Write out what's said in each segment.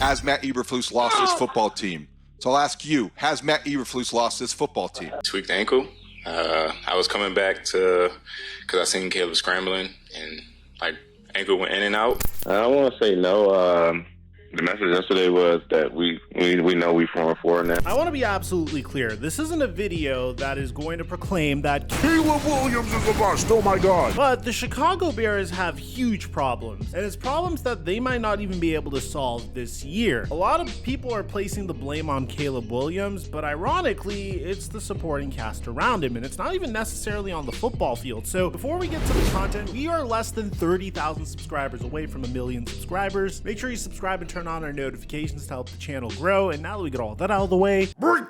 Has Matt Eberflus lost his football team? So I'll ask you, has Matt Eberflus lost his football team? Tweaked ankle. I was coming back because I seen Caleb scrambling and ankle went in and out. I want to say no. The message yesterday was that we know we 4-4 now. I want to be absolutely clear. This isn't a video that is going to proclaim that Caleb Williams is the best. Oh my God. But the Chicago Bears have huge problems, and it's problems that they might not even be able to solve this year. A lot of people are placing the blame on Caleb Williams, but ironically, it's the supporting cast around him, and it's not even necessarily on the football field. So before we get to the content, we are less than 30,000 subscribers away from 1 million subscribers. Make sure you subscribe and turn on our notifications to help the channel grow. And now that we get all that out of the way, break!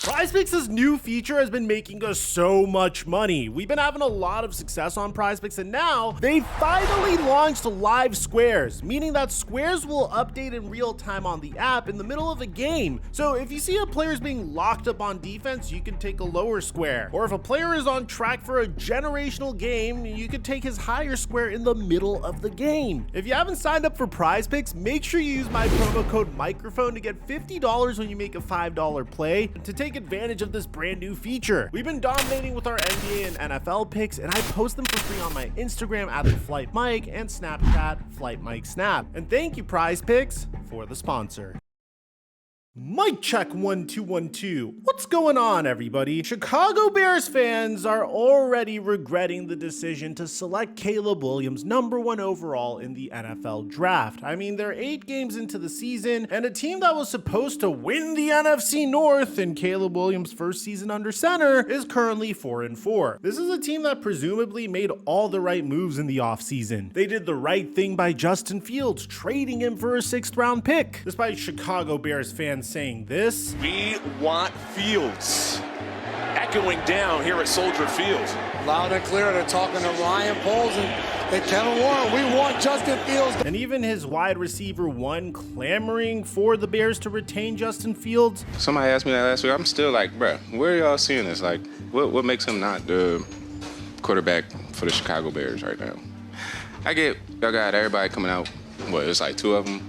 PrizePicks' new feature has been making us so much money. We've been having a lot of success on PrizePicks, and now they finally launched live squares, meaning that squares will update in real time on the app in the middle of a game. So if you see a player is being locked up on defense, you can take a lower square. Or if a player is on track for a generational game, you can take his higher square in the middle of the game. If you haven't signed up for PrizePicks, make sure you use my promo code Mikerophone to get $50 when you make a $5 play to take advantage of this brand new feature. We've been dominating with our NBA and NFL picks, and I post them for free on my Instagram at @FlightMike and Snapchat FlightMikeSnap. And thank you, PrizePicks, for the sponsor. Mic check 1 2 1 2. What's going on, everybody? Chicago Bears fans are already regretting the decision to select Caleb Williams #1 overall in the NFL draft. I mean, they're 8 games into the season, and a team that was supposed to win the NFC North in Caleb Williams' first season under center is currently 4-4. This is a team that presumably made all the right moves in the offseason. They did the right thing by Justin Fields, trading him for a 6th round pick. Despite Chicago Bears fans saying this, "We want Fields," echoing down here at Soldier Field. Loud and clear, they're talking to Ryan Poles and Kevin Warren. We want Justin Fields. And even his wide receiver 1 clamoring for the Bears to retain Justin Fields. Somebody asked me that last week. I'm still like, bruh, where are y'all seeing this? Like, what makes him not the quarterback for the Chicago Bears right now? I get y'all got everybody coming out. What, it's like 2 of them?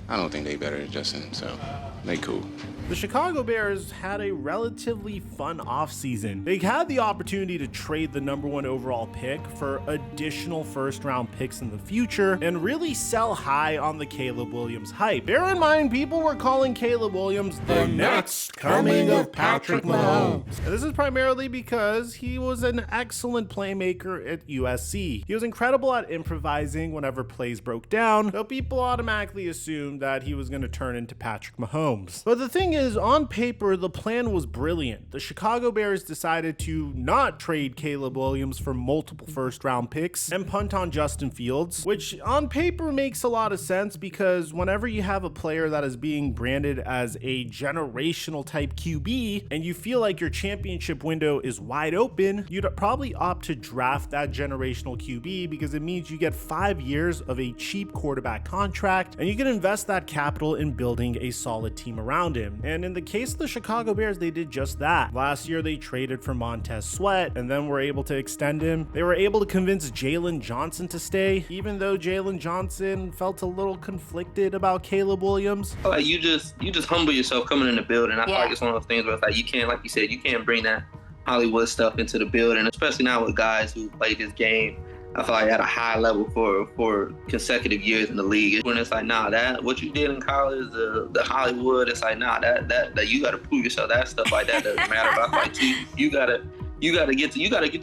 I don't think they better than Justin, so they cool. The Chicago Bears had a relatively fun offseason. They had the opportunity to trade the #1 overall pick for additional first-round picks in the future and really sell high on the Caleb Williams hype. Bear in mind, people were calling Caleb Williams the next coming of Patrick Mahomes. And this is primarily because he was an excellent playmaker at USC. He was incredible at improvising whenever plays broke down, so people automatically assumed that he was going to turn into Patrick Mahomes. But the thing is, on paper, the plan was brilliant. The Chicago Bears decided to not trade Caleb Williams for multiple first-round picks and punt on Justin Fields, which on paper makes a lot of sense because whenever you have a player that is being branded as a generational type QB and you feel like your championship window is wide open, you'd probably opt to draft that generational QB because it means you get 5 years of a cheap quarterback contract and you can invest that capital in building a solid team around him. And in the case of the Chicago Bears, they did just that. Last year, they traded for Montez Sweat and then were able to extend him. They were able to convince Jalen Johnson to stay, even though Jalen Johnson felt a little conflicted about Caleb Williams. Like you just humble yourself coming in the building. I feel like it's one of those things where it's like you can't, like you said, you can't bring that Hollywood stuff into the building, especially now with guys who play this game. I feel like at a high level for consecutive years in the league. When it's like, nah, that what you did in college, the Hollywood, it's like, nah, that you got to prove yourself. That stuff like that doesn't matter. But I feel like you gotta get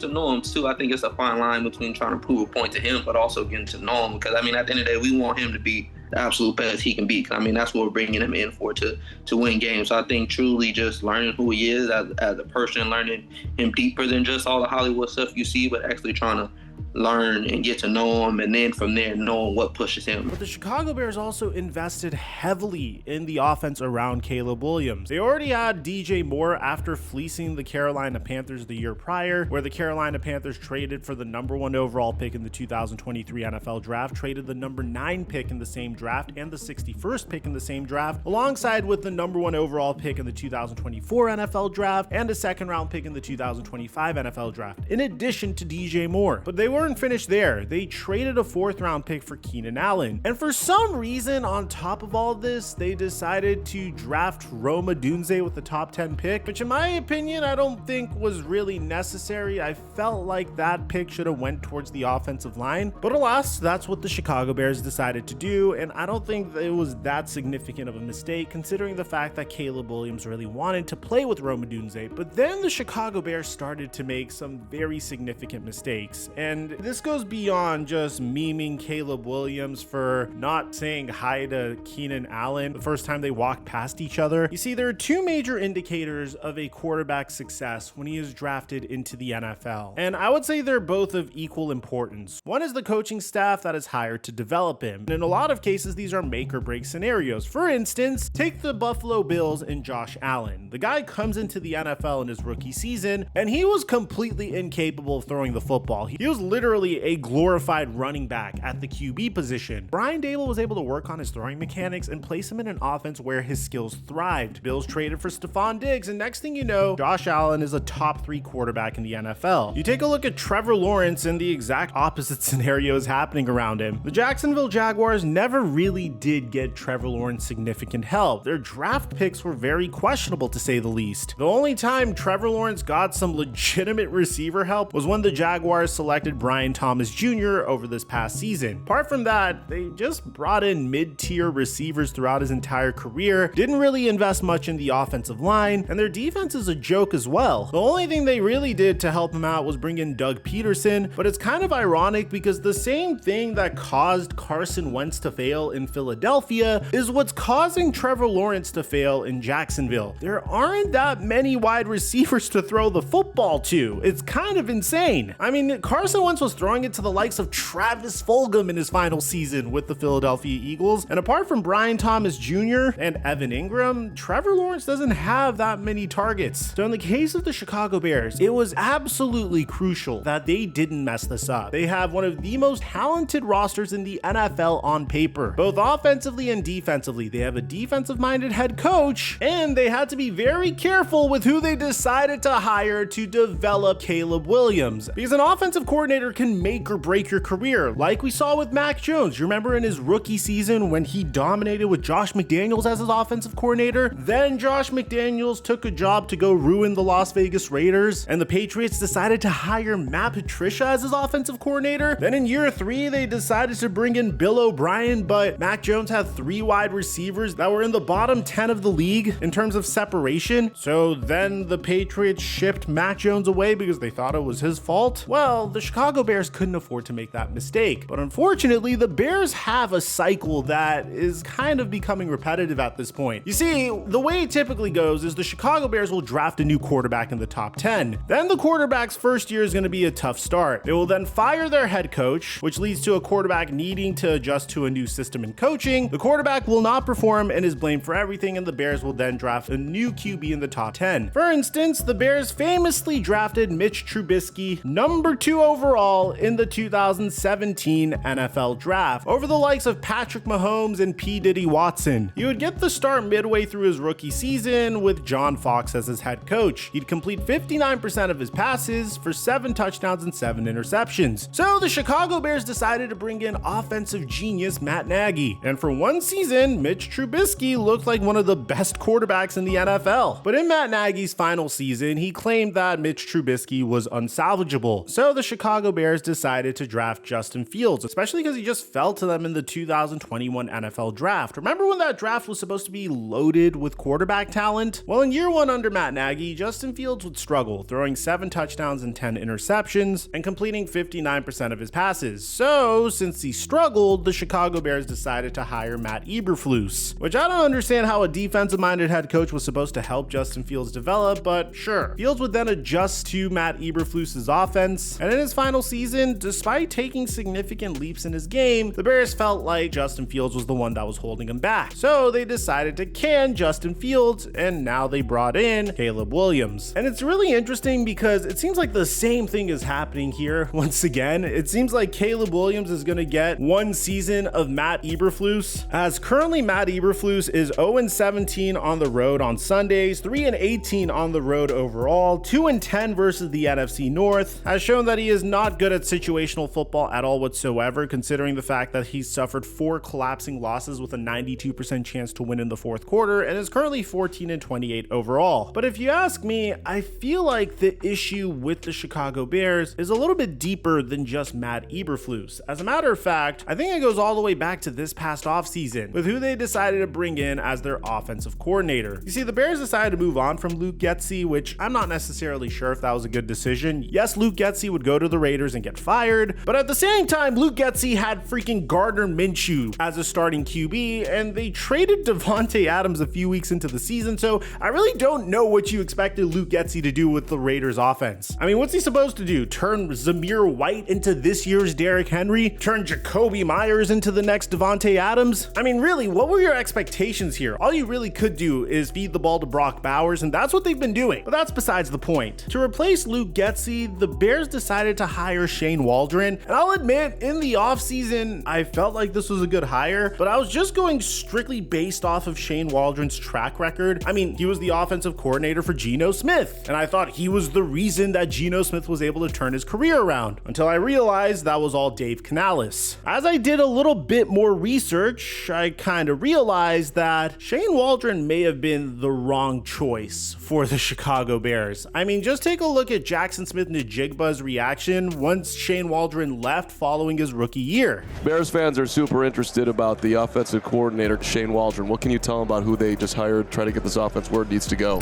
to know him too. I think it's a fine line between trying to prove a point to him, but also getting to know him. Because I mean, at the end of the day, we want him to be the absolute best he can be. I mean, that's what we're bringing him in for, to win games. So I think truly just learning who he is as a person, learning him deeper than just all the Hollywood stuff you see, but actually trying to learn and get to know him, and then from there, knowing what pushes him. But the Chicago Bears also invested heavily in the offense around Caleb Williams. They already had DJ Moore after fleecing the Carolina Panthers the year prior, where the Carolina Panthers traded for the #1 overall pick in the 2023 NFL draft, traded the #9 pick in the same draft and the 61st pick in the same draft, alongside with the #1 overall pick in the 2024 NFL draft and a second-round pick in the 2025 NFL draft, in addition to DJ Moore. But they weren't finished there. They traded a 4th-round pick for Keenan Allen. And for some reason, on top of all this, they decided to draft Rome Odunze with the top 10 pick, which in my opinion, I don't think was really necessary. I felt like that pick should have went towards the offensive line. But alas, that's what the Chicago Bears decided to do, and I don't think it was that significant of a mistake, considering the fact that Caleb Williams really wanted to play with Rome Odunze. But then the Chicago Bears started to make some very significant mistakes, and this goes beyond just memeing Caleb Williams for not saying hi to Keenan Allen the first time they walked past each other. You see, there are two major indicators of a quarterback's success when he is drafted into the NFL, and I would say they're both of equal importance. One is the coaching staff that is hired to develop him, and in a lot of cases these are make or break scenarios. For instance, take the Buffalo Bills and Josh Allen. The guy comes into the NFL in his rookie season, and he was completely incapable of throwing the football. He was literally a glorified running back at the QB position. Brian Daboll was able to work on his throwing mechanics and place him in an offense where his skills thrived. Bills traded for Stephon Diggs, and next thing you know, Josh Allen is a top 3 quarterback in the NFL. You take a look at Trevor Lawrence, and the exact opposite scenario is happening around him. The Jacksonville Jaguars never really did get Trevor Lawrence significant help. Their draft picks were very questionable, to say the least. The only time Trevor Lawrence got some legitimate receiver help was when the Jaguars selected Brian Thomas Jr. over this past season. Apart from that, they just brought in mid-tier receivers throughout his entire career, didn't really invest much in the offensive line, and their defense is a joke as well. The only thing they really did to help him out was bring in Doug Peterson, but it's kind of ironic because the same thing that caused Carson Wentz to fail in Philadelphia is what's causing Trevor Lawrence to fail in Jacksonville. There aren't that many wide receivers to throw the football to. It's kind of insane. I mean, Carson Wentz was throwing it to the likes of Travis Fulgham in his final season with the Philadelphia Eagles, and apart from Brian Thomas Jr. and Evan Ingram, Trevor Lawrence doesn't have that many targets. So in the case of the Chicago Bears, it was absolutely crucial that they didn't mess this up. They have one of the most talented rosters in the NFL on paper, both offensively and defensively. They have a defensive-minded head coach, and they had to be very careful with who they decided to hire to develop Caleb Williams, because an offensive coordinator can make or break your career, like we saw with Mac Jones. You remember in his rookie season when he dominated with Josh McDaniels as his offensive coordinator? Then Josh McDaniels took a job to go ruin the Las Vegas Raiders, and the Patriots decided to hire Matt Patricia as his offensive coordinator. Then in year 3, they decided to bring in Bill O'Brien, but Mac Jones had 3 wide receivers that were in the bottom 10 of the league in terms of separation. So then the Patriots shipped Mac Jones away because they thought it was his fault. Well, the Chicago Bears couldn't afford to make that mistake. But unfortunately, the Bears have a cycle that is kind of becoming repetitive at this point. You see, the way it typically goes is the Chicago Bears will draft a new quarterback in the top 10. Then the quarterback's first year is going to be a tough start. They will then fire their head coach, which leads to a quarterback needing to adjust to a new system in coaching. The quarterback will not perform and is blamed for everything, and the Bears will then draft a new QB in the top 10. For instance, the Bears famously drafted Mitch Trubisky #2 overall in the 2017 NFL draft over the likes of Patrick Mahomes and P. Diddy Watson. He would get the start midway through his rookie season with John Fox as his head coach. He'd complete 59% of his passes for 7 touchdowns and 7 interceptions. So the Chicago Bears decided to bring in offensive genius Matt Nagy. And for one season, Mitch Trubisky looked like one of the best quarterbacks in the NFL. But in Matt Nagy's final season, he claimed that Mitch Trubisky was unsalvageable. So the Chicago Bears decided to draft Justin Fields, especially because he just fell to them in the 2021 NFL draft. Remember when that draft was supposed to be loaded with quarterback talent? Well, in year 1 under Matt Nagy, Justin Fields would struggle, throwing 7 touchdowns and 10 interceptions and completing 59% of his passes. So since he struggled, the Chicago Bears decided to hire Matt Eberflus, which I don't understand how a defensive-minded head coach was supposed to help Justin Fields develop, but sure. Fields would then adjust to Matt Eberflus's offense, and in his final season, despite taking significant leaps in his game, the Bears felt like Justin Fields was the one that was holding him back. So they decided to can Justin Fields, and now they brought in Caleb Williams. And it's really interesting because it seems like the same thing is happening here once again. It seems like Caleb Williams is going to get one season of Matt Eberflus, as currently Matt Eberflus is 0-17 on the road on Sundays, 3-18 on the road overall, 2-10 versus the NFC North, has shown that he is not good at situational football at all whatsoever, considering the fact that he's suffered 4 collapsing losses with a 92% chance to win in the fourth quarter and is currently 14-28 overall. But if you ask me, I feel like the issue with the Chicago Bears is a little bit deeper than just Matt Eberflus. As a matter of fact, I think it goes all the way back to this past offseason with who they decided to bring in as their offensive coordinator. You see, the Bears decided to move on from Luke Getsy, which I'm not necessarily sure if that was a good decision. Yes, Luke Getsy would go to the Raiders and get fired, but at the same time, Luke Getsy had freaking Gardner Minshew as a starting QB, and they traded Davante Adams a few weeks into the season, so I really don't know what you expected Luke Getsy to do with the Raiders offense. I mean, what's he supposed to do? Turn Zamir White into this year's Derrick Henry? Turn Jacoby Myers into the next Davante Adams? I mean, really, what were your expectations here? All you really could do is feed the ball to Brock Bowers, and that's what they've been doing. But that's besides the point. To replace Luke Getsy, the Bears decided to hire Shane Waldron, and I'll admit, in the offseason, I felt like this was a good hire, but I was just going strictly based off of Shane Waldron's track record. I mean, he was the offensive coordinator for Geno Smith, and I thought he was the reason that Geno Smith was able to turn his career around, until I realized that was all Dave Canales. As I did a little bit more research, I kind of realized that Shane Waldron may have been the wrong choice for the Chicago Bears. I mean, just take a look at Jackson Smith-Njigba's reaction once Shane Waldron left following his rookie year. Bears fans are super interested about the offensive coordinator, Shane Waldron. What can you tell them about who they just hired, try to get this offense where it needs to go?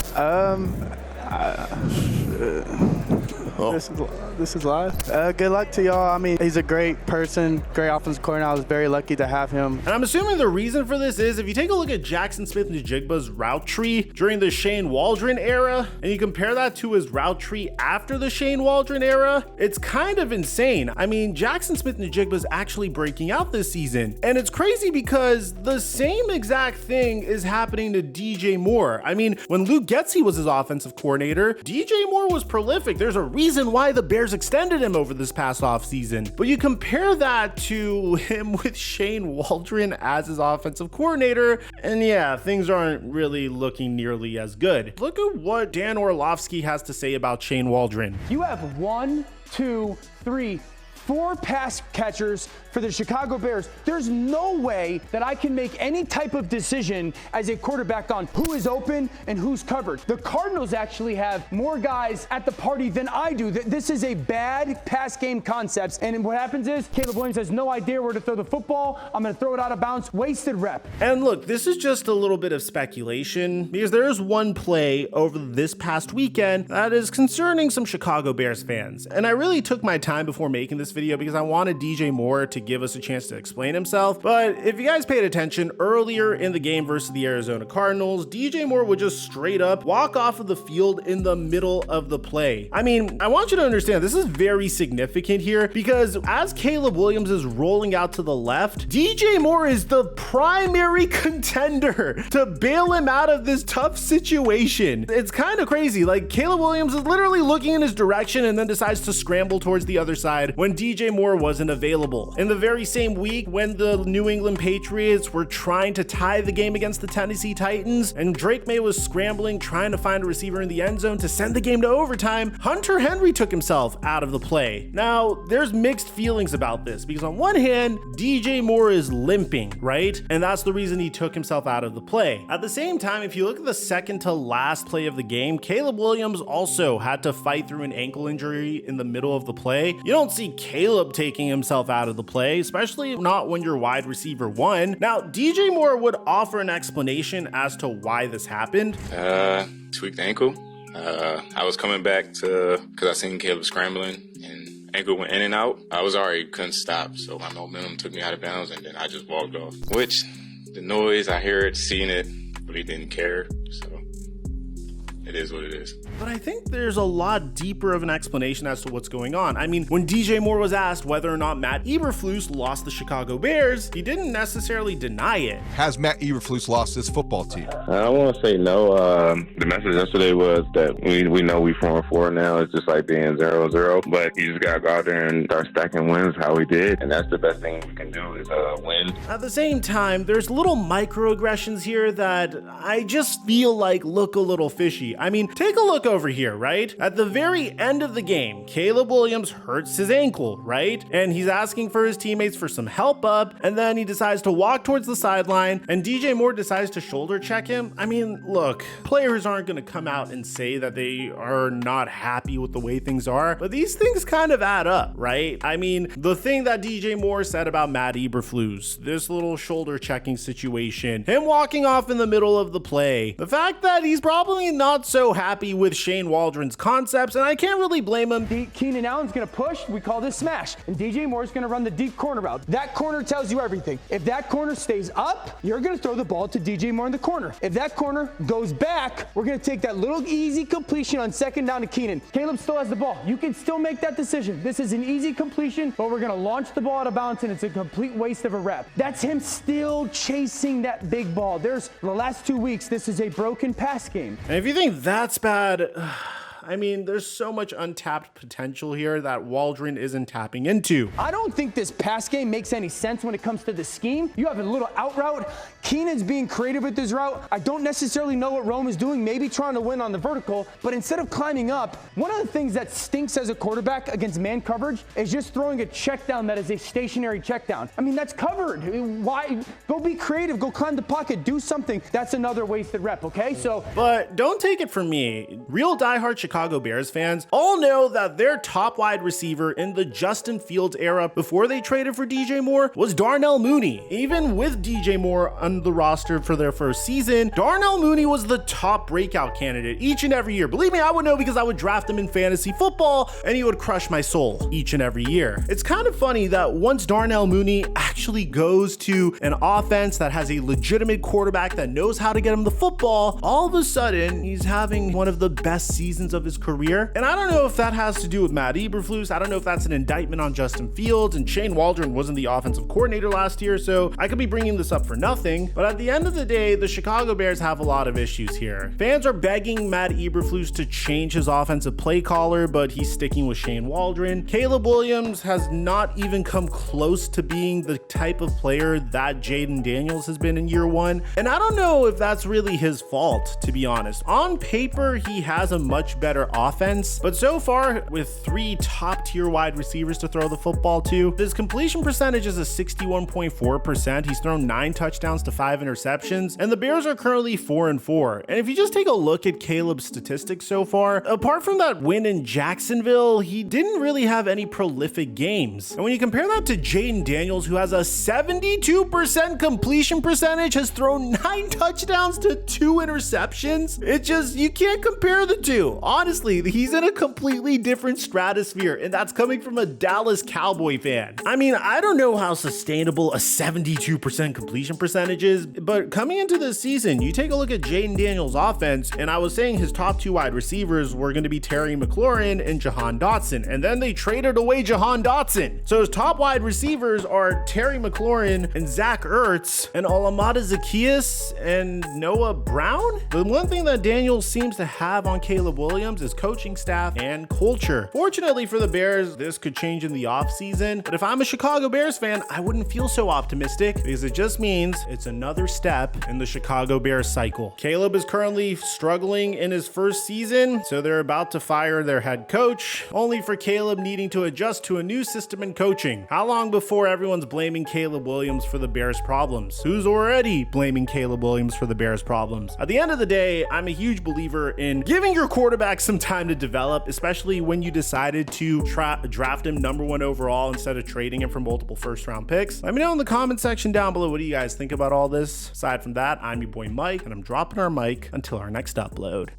This is live. Good luck to y'all. I mean, he's a great person, great offensive coordinator. I was very lucky to have him. And I'm assuming the reason for this is if you take a look at Jackson Smith-Njigba's route tree during the Shane Waldron era, and you compare that to his route tree after the Shane Waldron era, it's kind of insane. I mean, Jackson Smith-Njigba is actually breaking out this season. And it's crazy because the same exact thing is happening to DJ Moore. I mean, when Luke Getsy was his offensive coordinator, DJ Moore was prolific. There's a reason why the Bears extended him over this past offseason. But you compare that to him with Shane Waldron as his offensive coordinator, and yeah, things aren't really looking nearly as good. Look at what Dan Orlovsky has to say about Shane Waldron. You have 1, 2, 3, 4 pass catchers for the Chicago Bears. There's no way that I can make any type of decision as a quarterback on who is open and who's covered. The Cardinals actually have more guys at the party than I do. This is a bad pass game concept. And what happens is Caleb Williams has no idea where to throw the football. I'm going to throw it out of bounds. Wasted rep. And look, this is just a little bit of speculation because there is one play over this past weekend that is concerning some Chicago Bears fans. And I really took my time before making this video because I wanted DJ Moore to give us a chance to explain himself. But if you guys paid attention, earlier in the game versus the Arizona Cardinals, DJ Moore would just straight up walk off of the field in the middle of the play. I mean, I want you to understand this is very significant here because as Caleb Williams is rolling out to the left, DJ Moore is the primary contender to bail him out of this tough situation. It's kind of crazy. Like, Caleb Williams is literally looking in his direction and then decides to scramble towards the other side when DJ Moore wasn't available. In the very same week when the New England Patriots were trying to tie the game against the Tennessee Titans and Drake May was scrambling trying to find a receiver in the end zone to send the game to overtime, Hunter Henry took himself out of the play. Now, there's mixed feelings about this because on one hand, DJ Moore is limping, right? And that's the reason he took himself out of the play. At the same time, if you look at the second to last play of the game, Caleb Williams also had to fight through an ankle injury in the middle of the play. You don't see Caleb taking himself out of the play, especially not when you're wide receiver 1. Now, DJ Moore would offer an explanation as to why this happened. Tweaked ankle. I was coming back because I seen Caleb scrambling and ankle went in and out. I was already couldn't stop, so my momentum took me out of bounds and then I just walked off. Which, the noise, I hear it, seeing it, really didn't care, so it is what it is. But I think there's a lot deeper of an explanation as to what's going on. I mean, when DJ Moore was asked whether or not Matt Eberflus lost the Chicago Bears, he didn't necessarily deny it. Has Matt Eberflus lost his football team? I want to say no. The message yesterday was that we know we 4-4 now. It's just like being 0-0, but you just got to go out there and start stacking wins how we did, and that's the best thing we can do is win. At the same time, there's little microaggressions here that I just feel like look a little fishy. I mean, take a look over here, right? At the very end of the game, Caleb Williams hurts his ankle, right? And he's asking for his teammates for some help up, and then he decides to walk towards the sideline, and DJ Moore decides to shoulder check him. I mean, look, players aren't going to come out and say that they are not happy with the way things are, but these things kind of add up, right? I mean, the thing that DJ Moore said about Matt Eberflus, this little shoulder checking situation, him walking off in the middle of the play, the fact that he's probably not so happy with Shane Waldron's concepts, and I can't really blame him. Keenan Allen's going to push, we call this smash, and DJ Moore's going to run the deep corner route. That corner tells you everything. If that corner stays up, you're going to throw the ball to DJ Moore in the corner. If that corner goes back, we're going to take that little easy completion on second down to Keenan. Caleb still has the ball. You can still make that decision. This is an easy completion, but we're going to launch the ball out of bounds, and it's a complete waste of a rep. That's him still chasing that big ball. There's the last 2 weeks, this is a broken pass game. And if you think that's bad, I mean, there's so much untapped potential here that Waldron isn't tapping into. I don't think this pass game makes any sense when it comes to the scheme. You have a little out route. Keenan's being creative with his route. I don't necessarily know what Rome is doing, maybe trying to win on the vertical, but instead of climbing up, one of the things that stinks as a quarterback against man coverage is just throwing a check down that is a stationary check down. I mean, that's covered. Why? Go be creative, go climb the pocket, do something. That's another wasted rep, okay? But don't take it from me. Real diehard Chicago Bears fans all know that their top wide receiver in the Justin Fields era before they traded for DJ Moore was Darnell Mooney. Even with DJ Moore on the roster for their first season, Darnell Mooney was the top breakout candidate each and every year. Believe me, I would know because I would draft him in fantasy football and he would crush my soul each and every year. It's kind of funny that once Darnell Mooney actually goes to an offense that has a legitimate quarterback that knows how to get him the football, all of a sudden he's having one of the best seasons of his career. And I don't know if that has to do with Matt Eberflus. I don't know if that's an indictment on Justin Fields, and Shane Waldron wasn't the offensive coordinator last year, so I could be bringing this up for nothing. But at the end of the day, the Chicago Bears have a lot of issues here. Fans are begging Matt Eberflus to change his offensive play caller, but he's sticking with Shane Waldron. Caleb Williams has not even come close to being the type of player that Jaden Daniels has been in year one. And I don't know if that's really his fault, to be honest. On paper, he has a much better offense, but so far, with 3 top-tier wide receivers to throw the football to, his completion percentage is a 61.4%. He's thrown 9 touchdowns to 5 interceptions, and the Bears are currently 4-4. And if you just take a look at Caleb's statistics so far, apart from that win in Jacksonville, he didn't really have any prolific games. And when you compare that to Jaden Daniels, who has a 72% completion percentage, has thrown 9 touchdowns to 2 interceptions, it just, you can't compare the two. Honestly, he's in a completely different stratosphere, and that's coming from a Dallas Cowboy fan. I mean, I don't know how sustainable a 72% completion percentage is, but coming into this season, you take a look at Jaden Daniels' offense, and I was saying his top 2 wide receivers were going to be Terry McLaurin and Jahan Dotson, and then they traded away Jahan Dotson. So his top wide receivers are Terry McLaurin and Zach Ertz and Olamide Zaccheaus and Noah Brown. The one thing that Daniels seems to have on Caleb Williams is coaching staff and culture. Fortunately for the Bears, this could change in the offseason, but if I'm a Chicago Bears fan, I wouldn't feel so optimistic because it just means it's another step in the Chicago Bears cycle. Caleb is currently struggling in his first season, so they're about to fire their head coach, only for Caleb needing to adjust to a new system in coaching. How long before everyone's blaming Caleb Williams for the Bears' problems? Who's already blaming Caleb Williams for the Bears' problems? At the end of the day, I'm a huge believer in giving your quarterback some time to develop, especially when you decided to draft him number 1 overall instead of trading him for multiple first-round picks. Let me know in the comment section down below, what do you guys think about all this? Aside from that, I'm your boy Mike, and I'm dropping our mic until our next upload.